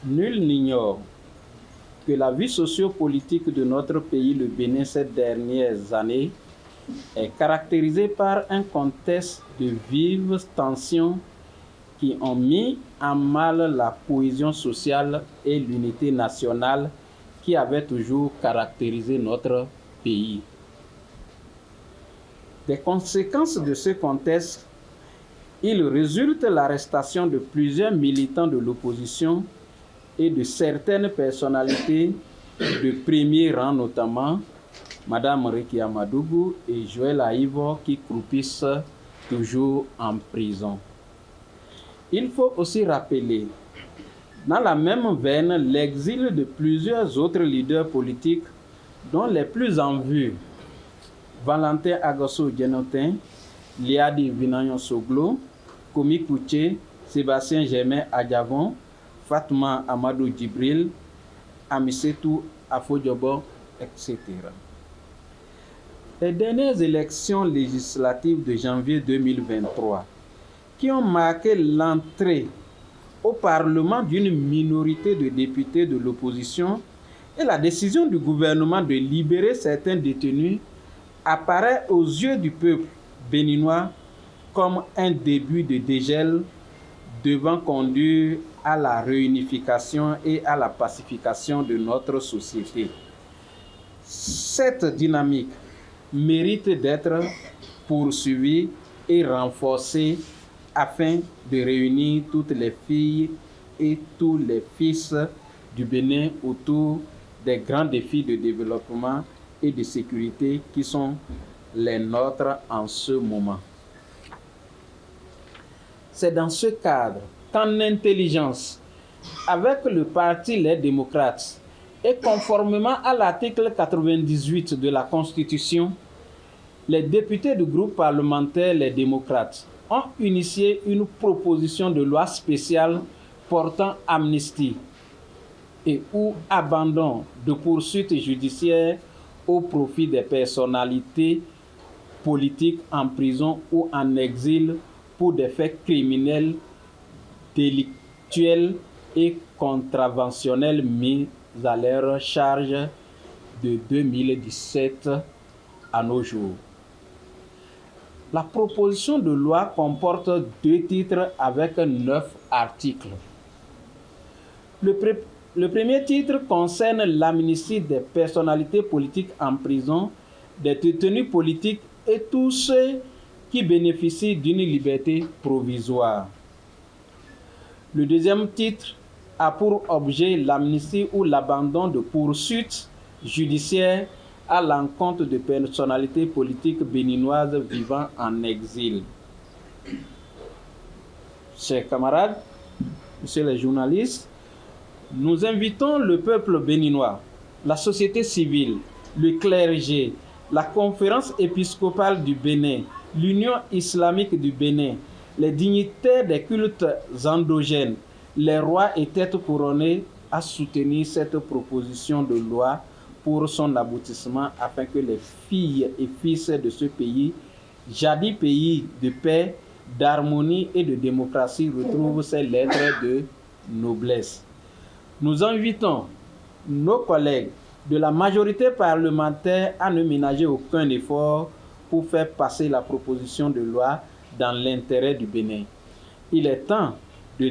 Nul n'ignore que la vie sociopolitique de notre pays, le Bénin, ces dernières années, est caractérisée par un contexte de vives tensions qui ont mis en mal la cohésion sociale et l'unité nationale qui avaient toujours caractérisé notre pays. Des conséquences de ce contexte, il résulte l'arrestation de plusieurs militants de l'opposition et de certaines personnalités de premier rang, notamment Mme Rekia Madougou et Joël Aïvo, qui croupissent toujours en prison. Il faut aussi rappeler, dans la même veine, l'exil de plusieurs autres leaders politiques, dont les plus en vue, Valentin Agasso Djenotin, Liadi Vinagnon Soglo, Komi Kouché, Sébastien Germain Adjavon, Fatma Amadou Djibril, Amisetou Afodjobo, etc. Les dernières élections législatives de janvier 2023, qui ont marqué l'entrée au Parlement d'une minorité de députés de l'opposition et la décision du gouvernement de libérer certains détenus, apparaît aux yeux du peuple béninois comme un début de dégel devant conduire à la réunification et à la pacification de notre société. Cette dynamique mérite d'être poursuivie et renforcée afin de réunir toutes les filles et tous les fils du Bénin autour des grands défis de développement et de sécurité qui sont les nôtres en ce moment. C'est dans ce cadre qu'en intelligence, avec le parti Les Démocrates et conformément à l'article 98 de la Constitution, les députés du groupe parlementaire Les Démocrates ont initié une proposition de loi spéciale portant amnistie et ou abandon de poursuites judiciaires au profit des personnalités politiques en prison ou en exil pour des faits criminels, délictuels et contraventionnels mis à leur charge de 2017 à nos jours. La proposition de loi comporte 2 titres avec 9 articles. Le premier titre concerne l'amnistie des personnalités politiques en prison, des détenus politiques et tous ceux qui bénéficient d'une liberté provisoire. Le deuxième titre a pour objet l'amnistie ou l'abandon de poursuites judiciaires à l'encontre de personnalités politiques béninoises vivant en exil. Chers camarades, messieurs les journalistes, nous invitons le peuple béninois, la société civile, le clergé, la conférence épiscopale du Bénin, l'Union islamique du Bénin, les dignitaires des cultes endogènes, les rois et têtes couronnées à soutenir cette proposition de loi pour son aboutissement afin que les filles et fils de ce pays, jadis pays de paix, d'harmonie et de démocratie, retrouvent ces lettres de noblesse. Nous invitons nos collègues de la majorité parlementaire à ne ménager aucun effort pour faire passer la proposition de loi dans l'intérêt du Bénin. Il est temps de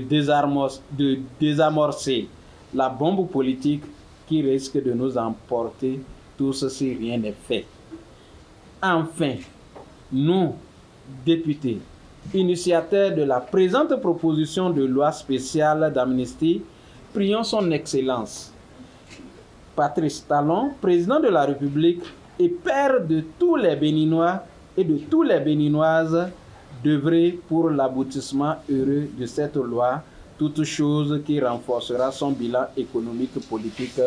désamorcer la bombe politique qui risque de nous emporter tous si rien n'est fait. Enfin, nous, députés, initiateurs de la présente proposition de loi spéciale d'amnistie, prions son Excellence, Patrice Talon, président de la République et père de tous les Béninois et de toutes les Béninoises, d'œuvrer pour l'aboutissement heureux de cette loi, toute chose qui renforcera son bilan économique, politique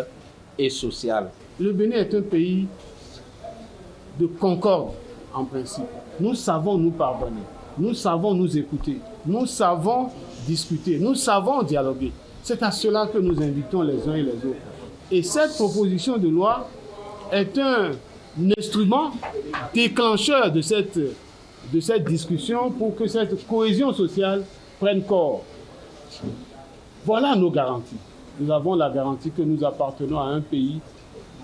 et social. Le Bénin est un pays de concorde en principe. Nous savons nous pardonner, nous savons nous écouter, nous savons discuter, nous savons dialoguer. C'est à cela que nous invitons les uns et les autres. Et cette proposition de loi est un instrument déclencheur de cette discussion pour que cette cohésion sociale prenne corps. Voilà nos garanties. nous avons la garantie que nous appartenons à un pays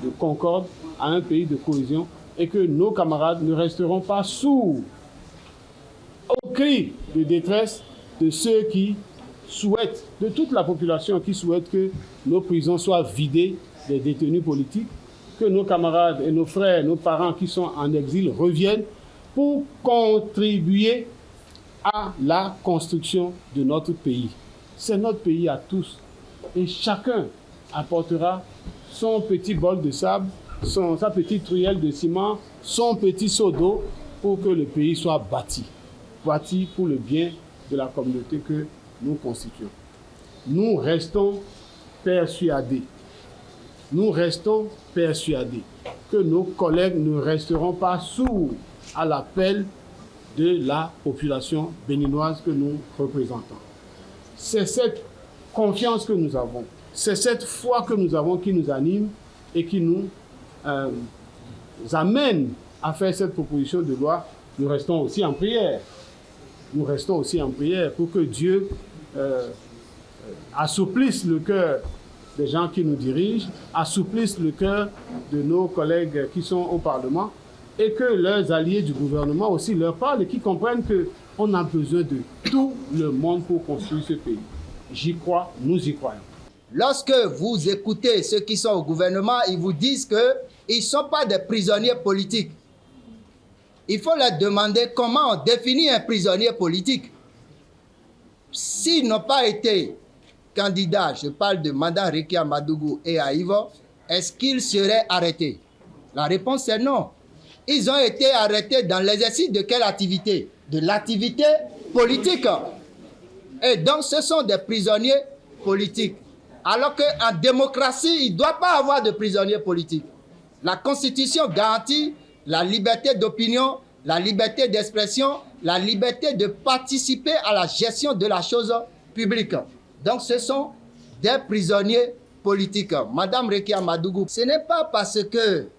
de concorde, à un pays de cohésion, et que nos camarades ne resteront pas sourds aux cris de détresse de ceux qui souhaitent, de toute la population qui souhaite que nos prisons soient vidées des détenus politiques, que nos camarades et nos frères, nos parents qui sont en exil reviennent pour contribuer à la construction de notre pays. C'est notre pays à tous et chacun apportera son petit bol de sable, sa petite truelle de ciment, son petit seau d'eau pour que le pays soit bâti pour le bien de la communauté que nous constituons. Nous restons persuadés que nos collègues ne resteront pas sourds à l'appel de la population béninoise que nous représentons. C'est cette confiance que nous avons, c'est cette foi que nous avons qui nous anime et qui nous amène à faire cette proposition de loi. Nous restons aussi en prière. Nous restons aussi en prière pour que Dieu assouplisse le cœur des gens qui nous dirigent, assouplisse le cœur de nos collègues qui sont au Parlement et que leurs alliés du gouvernement aussi leur parlent et qu'ils comprennent qu'on a besoin de tout le monde pour construire ce pays. J'y crois, nous y croyons. Lorsque vous écoutez ceux qui sont au gouvernement, ils vous disent qu'ils ne sont pas des prisonniers politiques. Il faut leur demander comment on définit un prisonnier politique. S'ils n'ont pas été candidats, je parle de Madame Rekia Madougou et Aïvo, est-ce qu'ils seraient arrêtés? La réponse est non. Ils ont été arrêtés dans l'exercice de quelle activité? De l'activité politique. Et donc ce sont des prisonniers politiques. Alors qu'en démocratie, il ne doit pas avoir de prisonniers politiques. La Constitution garantit la liberté d'opinion, la liberté d'expression, la liberté de participer à la gestion de la chose publique. Donc ce sont des prisonniers politiques. Madame Rekia Madougou, ce n'est pas parce qu'elle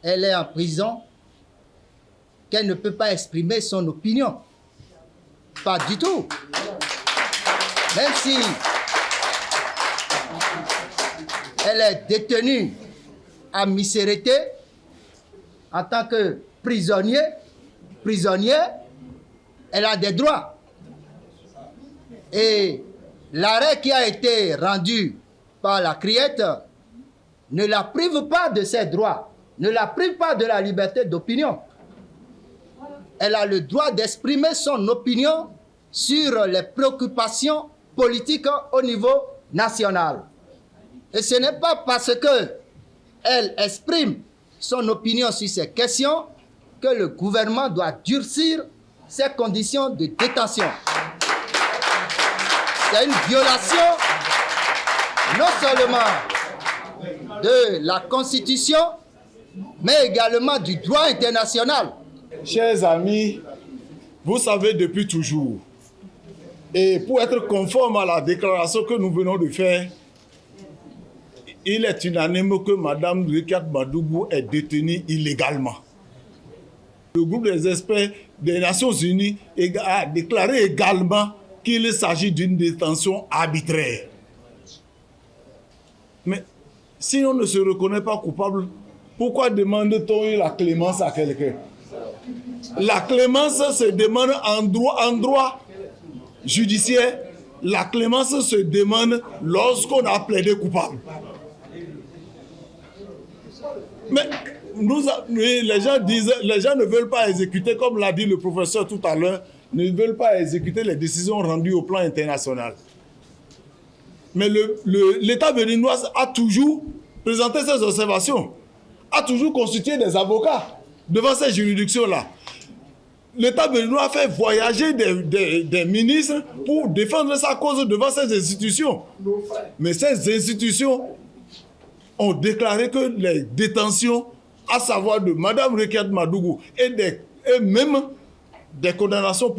est en prison qu'elle ne peut pas exprimer son opinion. Pas du tout. Même si elle est détenue à Missérété en tant que prisonnière, elle a des droits. Et l'arrêt qui a été rendu par la Criette ne la prive pas de ses droits, ne la prive pas de la liberté d'opinion. Elle a le droit d'exprimer son opinion sur les préoccupations politiques au niveau national. Et ce n'est pas parce qu'elle exprime son opinion sur ces questions que le gouvernement doit durcir ses conditions de détention. C'est une violation non seulement de la Constitution, mais également du droit international. Chers amis, vous savez depuis toujours, et pour être conforme à la déclaration que nous venons de faire, il est unanime que Mme Rekia Madougou est détenue illégalement. Le groupe des experts des Nations Unies a déclaré également qu'il s'agit d'une détention arbitraire. Mais si on ne se reconnaît pas coupable, pourquoi demande-t-on la clémence à quelqu'un? La clémence se demande en droit judiciaire. La clémence se demande lorsqu'on a plaidé coupable. Mais les gens ne veulent pas exécuter, comme l'a dit le professeur tout à l'heure, ne veulent pas exécuter les décisions rendues au plan international. Mais l'État béninois a toujours présenté ses observations, a toujours constitué des avocats devant ces juridictions-là. L'État béninois a fait voyager des ministres pour défendre sa cause devant ces institutions. Mais ces institutions ont déclaré que les détentions, à savoir de Mme Rekia Madougou et même des condamnations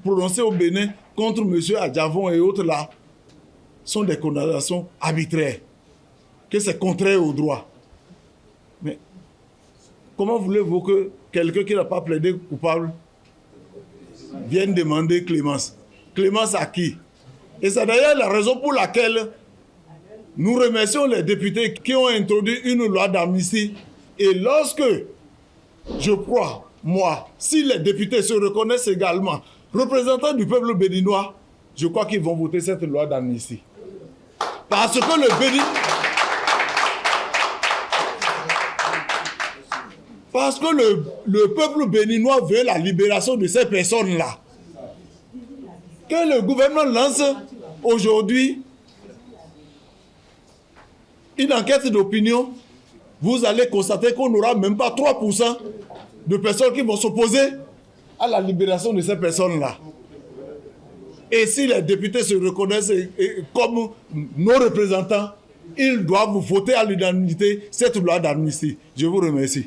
prononcées au Bénin contre M. Adjavon et autres là, sont des condamnations arbitraires, que c'est contraire au droit. Mais comment voulez-vous que quelqu'un qui n'a pas plaidé coupable vienne demander clémence? Clémence à qui? Et c'est d'ailleurs la raison pour laquelle Nous remercions les députés qui ont introduit une loi d'amnistie. Et lorsque, je crois, moi, si les députés se reconnaissent également représentants du peuple béninois, je crois qu'ils vont voter cette loi d'amnistie. Parce que le peuple béninois veut la libération de ces personnes-là. Que le gouvernement lance aujourd'hui une enquête d'opinion, vous allez constater qu'on n'aura même pas 3% de personnes qui vont s'opposer à la libération de ces personnes-là. Et si les députés se reconnaissent comme nos représentants, ils doivent voter à l'unanimité cette loi d'amnistie. Je vous remercie.